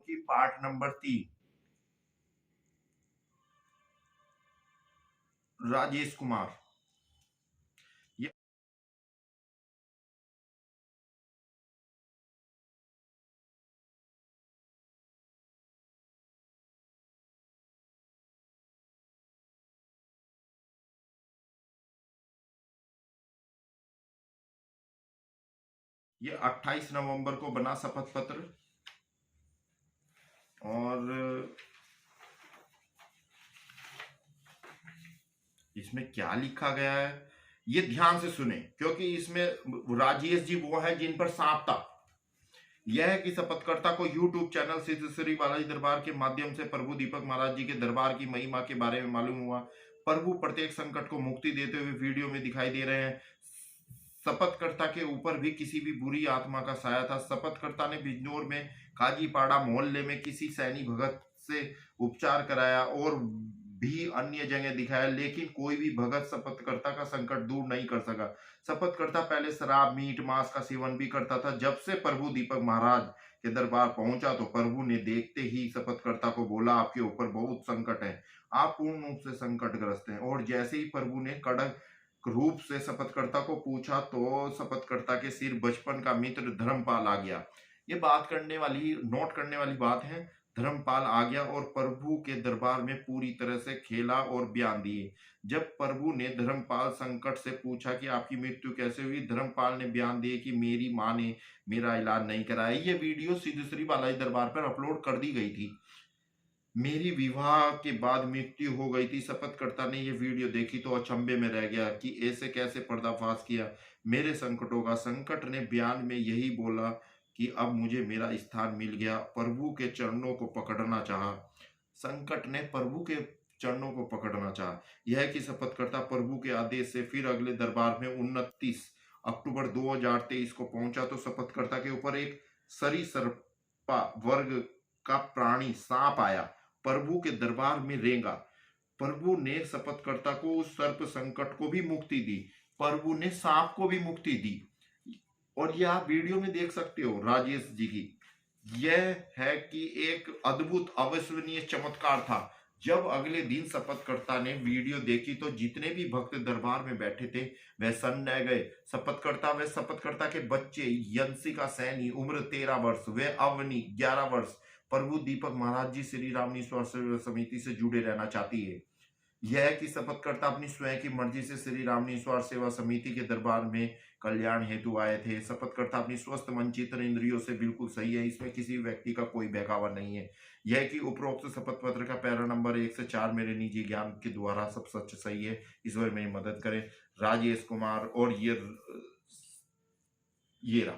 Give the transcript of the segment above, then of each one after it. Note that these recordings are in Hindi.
की पाठ नंबर 3। राजेश कुमार। ये ये 28 नवंबर को बना शपथ पत्र। और इसमें क्या लिखा गया है ये ध्यान से सुने, क्योंकि इसमें राजेश जी वो है जिन पर सांप था। यह है कि शपथकर्ता को यूट्यूब चैनल सिद्ध श्री बालाजी दरबार के माध्यम से प्रभु दीपक महाराज जी के दरबार की महिमा के बारे में मालूम हुआ। प्रभु प्रत्येक संकट को मुक्ति देते हुए वीडियो में दिखाई दे रहे हैं। शपथकर्ता के ऊपर भी किसी भी बुरी आत्मा का साया था। शपथकर्ता ने बिजनौर में काजीपाड़ा मोहल्ले में किसी सैनी भगत से उपचार कराया और भी अन्य जगह दिखाया, लेकिन कोई भी भगत शपथकर्ता का संकट दूर नहीं कर सका। शपथकर्ता पहले शराब मीट मांस का सेवन भी करता था। जब से प्रभु दीपक महाराज के दरबार पहुंचा तो प्रभु ने देखते ही शपथकर्ता को बोला, आपके ऊपर बहुत संकट है, आप पूर्ण रूप से संकटग्रस्त हैं। और जैसे ही प्रभु ने कड़क रूप से शपथकर्ता को पूछा तो शपथकर्ता के सिर बचपन का मित्र धर्मपाल आ गया। ये बात करने वाली, नोट करने वाली बात है। धर्मपाल आ गया और प्रभु के दरबार में पूरी तरह से खेला और बयान दिए। जब प्रभु ने धर्मपाल संकट से पूछा कि आपकी मृत्यु कैसे हुई, धर्मपाल ने बयान दिए कि मेरी माँ ने मेरा इलाज नहीं कराया। ये वीडियो सिद्ध श्री बालाजी दरबार पर अपलोड कर दी गई थी। मेरी विवाह के बाद मृत्यु हो गई थी। शपथकर्ता ने यह वीडियो देखी तो अचंभे में रह गया कि ऐसे कैसे पर्दाफाश किया मेरे संकटों का। संकट ने बयान में यही बोला कि अब मुझे मेरा स्थान मिल गया। प्रभु के चरणों को पकड़ना चाहा। संकट ने प्रभु के चरणों को पकड़ना चाहा। यह कि शपथकर्ता प्रभु के आदेश से फिर अगले दरबार में 29 अक्टूबर 2023 को पहुंचा तो शपथकर्ता के ऊपर एक सरीसृपा वर्ग का प्राणी सांप आया। प्रभु के दरबार में रेंगा। प्रभु ने शपथकर्ता को उस सर्प संकट को भी मुक्ति दी। प्रभु ने सांप को भी मुक्ति दी। और यह आप वीडियो में देख सकते हो राजेश जी की। यह है कि एक अद्भुत अविश्वसनीय चमत्कार था। जब अगले दिन शपथकर्ता ने वीडियो देखी तो जितने भी भक्त दरबार में बैठे थे वह सन्न रह गए। शपथकर्ता व शपथकर्ता के बच्चे यंसिका सैनी उम्र 13 वर्ष, व अवनी 11 वर्ष प्रभु दीपक महाराज जी श्री रामनी सेवा समिति से जुड़े रहना चाहती है। यह कि शपथकर्ता अपनी स्वयं की मर्जी से श्री रामनी सेवा समिति के दरबार में कल्याण हेतु आए थे। शपथकर्ता अपनी स्वस्थ मन चित्त इंद्रियों से बिल्कुल सही है। इसमें किसी व्यक्ति का कोई बहकावा नहीं है। यह कि उपरोक्त शपथ पत्र का पैरा नंबर 1 से 4 मेरे निजी ज्ञान के द्वारा सब सच सही है। इस बारे मेरी मदद करें। राजेश कुमार। और ये रहा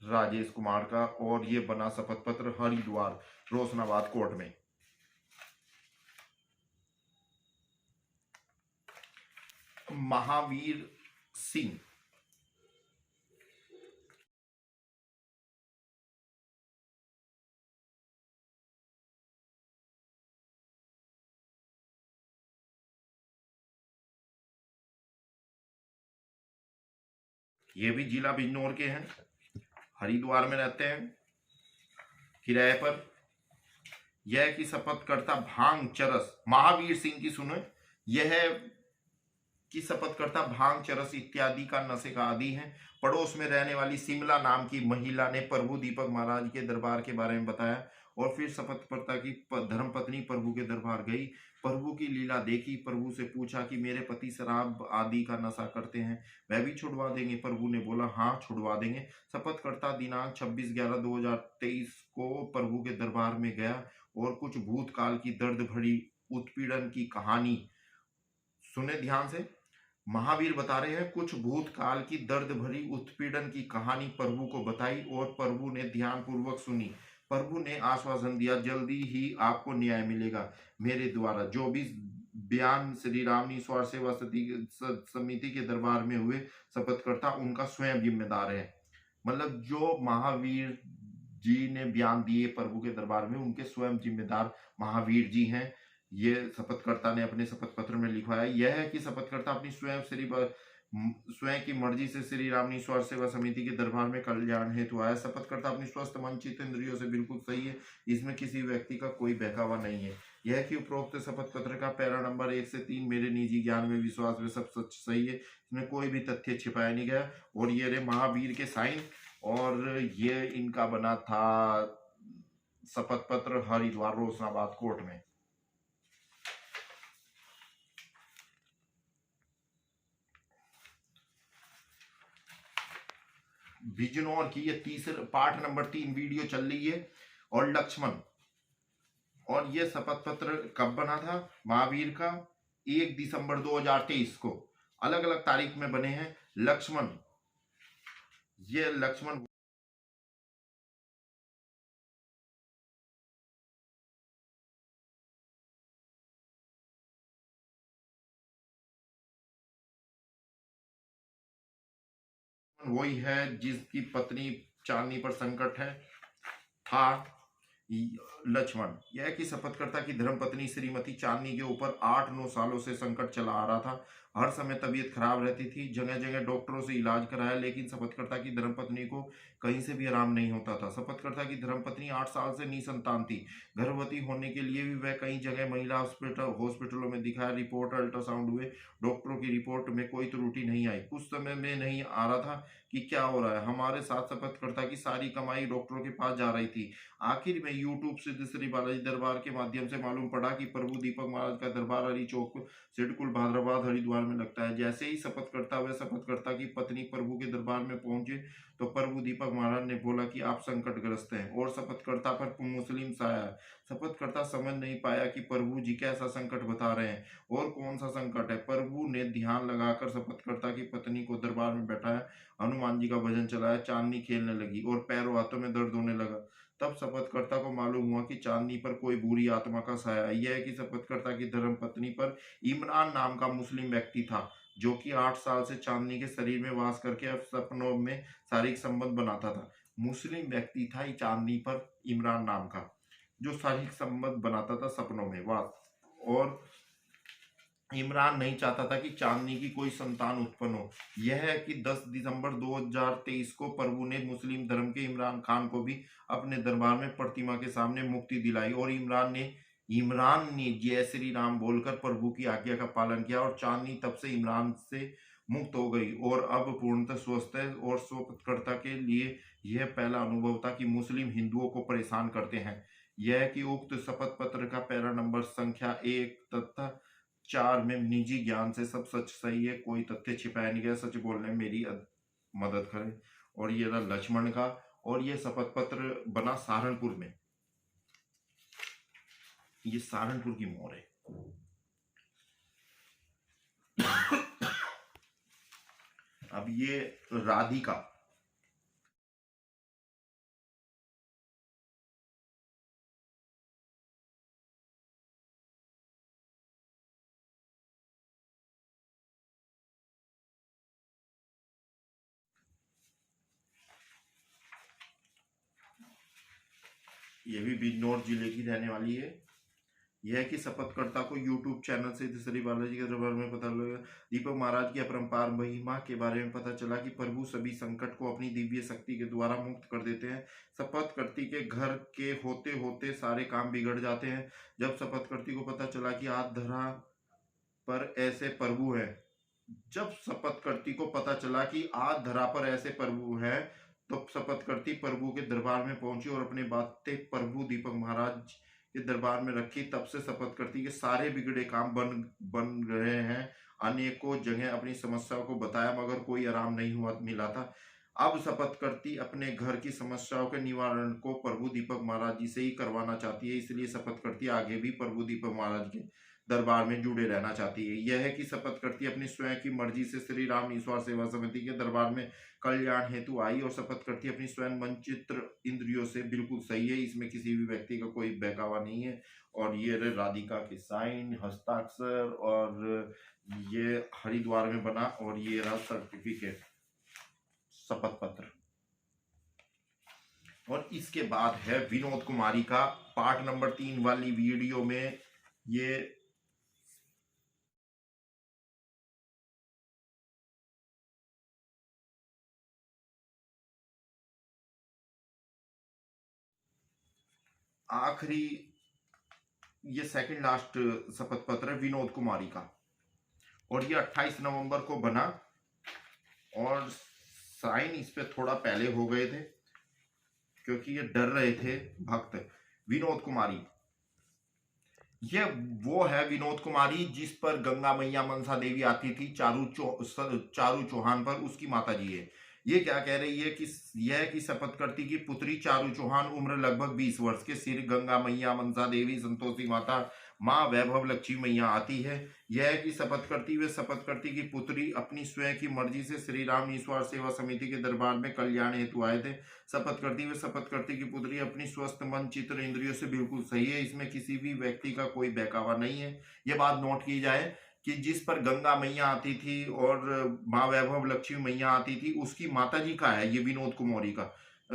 राजेश कुमार का, और ये बना शपथ पत्र हरिद्वार रोशनाबाद कोर्ट में। महावीर सिंह। ये भी जिला बिजनौर के हैं, हरिद्वार में रहते हैं किराए पर। यह कि शपथकर्ता भांग चरस महावीर सिंह की सुने। यह कि शपथकर्ता भांग चरस इत्यादि का नशे का आदी है। पड़ोस में रहने वाली सिमला नाम की महिला ने प्रभु दीपक महाराज के दरबार के बारे में बताया और फिर शपथकर्ता की धर्मपत्नी प्रभु के दरबार गई। प्रभु की लीला देखी। प्रभु से पूछा कि मेरे पति शराब आदि का नशा करते हैं, वह भी छुड़वा देंगे? प्रभु ने बोला हाँ छुड़वा देंगे। शपथकर्ता दिनांक 26/11/2023 को प्रभु के दरबार में गया और कुछ भूतकाल की दर्द भरी उत्पीड़न की कहानी सुने ध्यान से। महावीर बता रहे हैं कुछ भूतकाल की दर्द भरी उत्पीड़न की कहानी प्रभु को बताई और प्रभु ने ध्यान पूर्वक सुनी। प्रभु ने आश्वासन दिया जल्दी ही आपको न्याय मिलेगा मेरे द्वारा। जो भी बयान श्री रामनी सेवा समिति के दरबार में हुए शपथकर्ता उनका स्वयं जिम्मेदार है। मतलब जो महावीर जी ने बयान दिए प्रभु के दरबार में उनके स्वयं जिम्मेदार महावीर जी हैं। ये शपथकर्ता ने अपने शपथ पत्र में लिखवाया। यह है कि शपथकर्ता अपनी स्वयं श्री स्वयं की मर्जी से श्री राम ईश्वर सेवा समिति के दरबार में कल्याण हेतु आया। शपथकर्ता अपनी स्वस्थ मन चित्त इंद्रियों से बिल्कुल सही है, इसमें किसी व्यक्ति का कोई बहकावा नहीं है। यह कि उपरोक्त शपथ पत्र का पैरा नंबर 1 से 3 मेरे निजी ज्ञान में विश्वास में सब सच सही है, इसमें कोई भी तथ्य छिपाया नहीं गया। और ये रे महावीर के साइन, और ये इनका बना था शपथ पत्र हरिद्वार रोशनाबाद कोर्ट में। बिजनौर की ये तीसरे पार्ट नंबर 3 वीडियो चल रही है। और लक्ष्मण, और ये शपथ पत्र कब बना था महावीर का? 1 दिसंबर 2023 को। अलग अलग तारीख में बने हैं। लक्ष्मण, ये लक्ष्मण वही है जिसकी पत्नी चांदनी पर संकट है था। लक्ष्मण, यह कि शपथकर्ता की धर्मपत्नी श्रीमती चांदनी के ऊपर 8-9 सालों से संकट चला आ रहा था। हर समय तबीयत खराब रहती थी, जगह जगह डॉक्टरों से इलाज कराया, लेकिन शपथकर्ता की धर्मपत्नी को कहीं से भी आराम नहीं होता था। शपथकर्ता की धर्मपत्नी 8 साल से निसंतान थी। गर्भवती होने के लिए भी वह कई जगह महिला हॉस्पिटलों में दिखाया, रिपोर्ट अल्ट्रासाउंड हुए, डॉक्टरों की रिपोर्ट में कोई त्रुटि नहीं आई। कुछ समय में नहीं आ रहा था कि क्या हो रहा है। हमारे साथ शपथकर्ता की सारी कमाई डॉक्टरों के पास जा रही थी। आखिर में यूट्यूब सिद्ध श्री बालाजी दरबार के माध्यम से मालूम पड़ा कि प्रभु दीपक महाराज का दरबार हरि चौक सिडकुल भाद्रबाद हरिद्वार में लगता है। जैसे ही शपथकर्ता व शपथकर्ता की पत्नी प्रभु के दरबार में पहुंचे तो प्रभु दीपक महाराज ने बोला कि आप संकटग्रस्त हैं और शपथकर्ता पर मुस्लिम साया है। शपथकर्ता समझ नहीं पाया कि प्रभु जी कैसा संकट बता रहे हैं और कौन सा संकट है। प्रभु ने ध्यान लगाकर शपथकर्ता की पत्नी को दरबार में बैठाया, हनुमान जी का भजन चलाया, चांदनी खेलने लगी और पैरों हाथों में दर्द होने लगा। तब शपथकर्ता को मालूम हुआ कि चांदनी पर कोई बुरी आत्मा का साया है। यह है कि शपथकर्ता की धर्म पत्नी पर इमरान नाम का मुस्लिम व्यक्ति था, जो कि 8 साल से चांदनी के शरीर में वास करके अब सपनों में शारीरिक संबंध बनाता था। मुस्लिम व्यक्ति था चांदनी पर इमरान नाम का, जो शारीरिक संबंध बनाता था सपनों में वास। और इमरान नहीं चाहता था कि चांदनी की कोई संतान उत्पन्न हो। यह है कि 10 दिसंबर 2023 को प्रभु ने मुस्लिम धर्म के इमरान खान को भी अपने दरबार में प्रतिमा के सामने मुक्ति दिलाई और इमरान ने जय श्री राम बोलकर प्रभु की आज्ञा का पालन किया और चांदनी तब से इमरान से मुक्त हो गई और अब पूर्णतः स्वस्थ है। और शपथकर्ता के लिए यह पहला अनुभव था कि मुस्लिम हिंदुओं को परेशान करते हैं। यह कि उक्त शपथ पत्र का पैरा नंबर संख्या 1 तथा 4 में निजी ज्ञान से सब सच सही है, कोई तथ्य छिपाया नहीं गया, सच बोलने में मेरी मदद करें। और ये रहा लक्ष्मण का, और ये शपथ पत्र बना सहारनपुर में। ये सहारनपुर की मोर है। अब ये राधिका, ये भी बिजनौर जिले की रहने वाली है। यह कि शपथकर्ता को यूट्यूब चैनल से श्री बालाजी के दरबार में पता लगा, दीपक महाराज की अपरंपार महिमा के बारे में पता चला कि प्रभु सभी संकट को अपनी दिव्य शक्ति के द्वारा मुक्त कर देते हैं। शपथकर्ती के घर के होते होते सारे काम बिगड़ जाते हैं। जब शपथकर्ती को पता चला कि आज धरा पर ऐसे प्रभु है जब शपथकर्ती को पता चला कि आज धरा पर ऐसे प्रभु है तो शपथकर्ती प्रभु के दरबार में पहुंची और अपनी बातें प्रभु दीपक महाराज के दरबार में रखी। तब से शपथकर्ती के सारे बिगड़े काम बन रहे हैं। अनेकों जगह अपनी समस्याओं को बताया मगर कोई आराम नहीं हुआ मिला था। अब शपथकर्ती अपने घर की समस्याओं के निवारण को प्रभु दीपक महाराज जी से ही करवाना चाहती है, इसलिए शपथकर्ती आगे भी प्रभु दीपक महाराज के दरबार में जुड़े रहना चाहती है। यह है कि शपथकर्ती अपनी स्वयं की मर्जी से श्री राम ईश्वर सेवा समिति के दरबार में कल्याण हेतु आई और शपथकर्ती अपनी स्वयं मन चित्र इंद्रियों से बिल्कुल सही है, इसमें किसी भी व्यक्ति का कोई बहकावा नहीं है। और ये राधिका के साइन, हस्ताक्षर, और ये हरिद्वार में बना, और ये रहा सर्टिफिकेट शपथ पत्र। और इसके बाद है विनोद कुमारी का पार्ट नंबर 3 वाली वीडियो में ये आखिरी ये सेकंड लास्ट शपथ पत्र है विनोद कुमारी का, और ये 28 नवंबर को बना और साइन इस पे थोड़ा पहले हो गए थे क्योंकि ये डर रहे थे भक्त। विनोद कुमारी, ये वो है विनोद कुमारी जिस पर गंगा मैया मनसा देवी आती थी चारू चौहान पर, उसकी माता जी है। ये क्या कह रही है कि यह कि शपथ करती की पुत्री चारू चौहान उम्र लगभग 20 वर्ष के सिर गंगा मैया मनसा देवी संतोषी माता माँ वैभव लक्ष्मी मैया आती है। यह कि शपथ करती की पुत्री अपनी स्वयं की मर्जी से श्री राम निस्वार्थ सेवा समिति के दरबार में कल्याण हेतु आए थे। शपथ करती की पुत्री अपनी स्वस्थ मन चित्र इंद्रियों से बिल्कुल सही है, इसमें किसी भी व्यक्ति का कोई बहकावा नहीं है। ये बात नोट की जाए कि जिस पर गंगा मैया आती थी और माँ वैभव लक्ष्मी मैया आती थी उसकी माता जी का है ये विनोद कुमारी का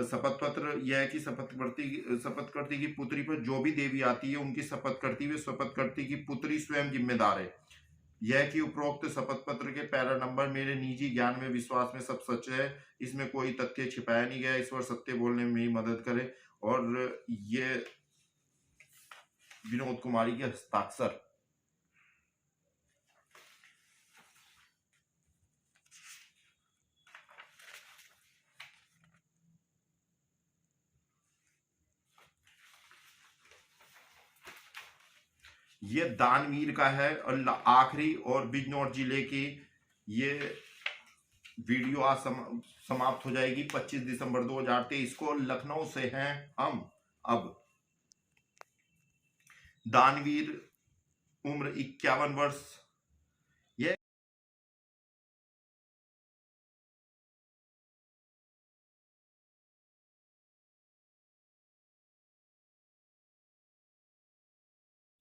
शपथ पत्र। यह है कि शपथ करती की पुत्री पर जो भी देवी आती है उनकी शपथ करती की पुत्री स्वयं जिम्मेदार है। यह कि उपरोक्त शपथ पत्र के पैरा नंबर मेरे निजी ज्ञान में विश्वास में सब सच है, इसमें कोई तथ्य छिपाया नहीं गया, ईश्वर सत्य बोलने में मेरी मदद करे। और ये विनोद कुमारी के हस्ताक्षर। ये दानवीर का है और आखिरी और बिजनौर जिले की ये वीडियो आज समाप्त हो जाएगी 25 दिसंबर 2023 को। लखनऊ से हैं हम। अब दानवीर उम्र 51 वर्ष।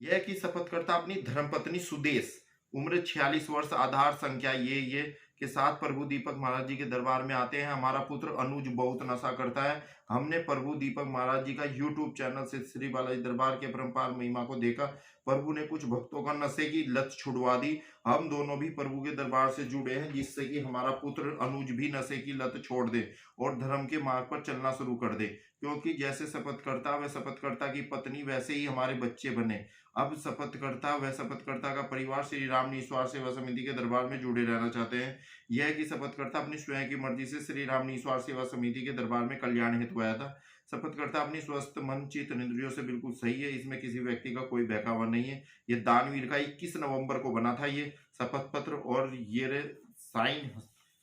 यह कि शपथकर्ता अपनी धर्मपत्नी सुदेश उम्र 46 वर्ष आधार संख्या ये के साथ प्रभु दीपक महाराज जी के दरबार में आते हैं। हमारा पुत्र अनुज बहुत नशा करता है। हमने प्रभु दीपक महाराज जी का यूट्यूब चैनल से श्री बालाजी दरबार के परम्पार महिमा को देखा। प्रभु ने कुछ भक्तों का नशे की लत छुड़वा दी। हम दोनों भी प्रभु के दरबार से जुड़े हैं जिससे कि हमारा पुत्र अनुज भी नशे की लत छोड़ दे और धर्म के मार्ग पर चलना शुरू कर दे, क्योंकि जैसे शपथकर्ता व शपथकर्ता की पत्नी वैसे ही हमारे बच्चे बने। अब शपथकर्ता का परिवार श्री राम निस्वार्थ सेवा समिति के दरबार में जुड़े रहना चाहते हैं। यह कि शपथकर्ता अपनी स्वयं की मर्जी से श्री राम निस्वार्थ सेवा समिति के दरबार में कल्याण हेतु आया था। शपथकर्ता अपनी स्वस्थ मन चित्त इंद्रियों से बिल्कुल सही है, इसमें किसी व्यक्ति का कोई बहकावा नहीं है। ये दानवीर का 21 नवंबर को बना था ये शपथ पत्र, और ये साइन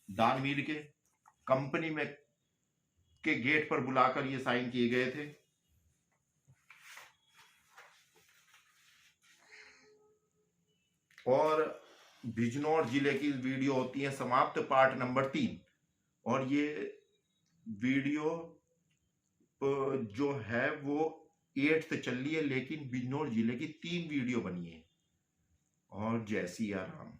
दानवीर के कंपनी में के गेट पर बुलाकर ये साइन किए गए थे। और बिजनौर जिले की वीडियो होती है समाप्त पार्ट नंबर 3, और ये वीडियो जो है वो 8th चल रही है, लेकिन बिजनौर जिले की 3 वीडियो बनी है। और जय सिया राम।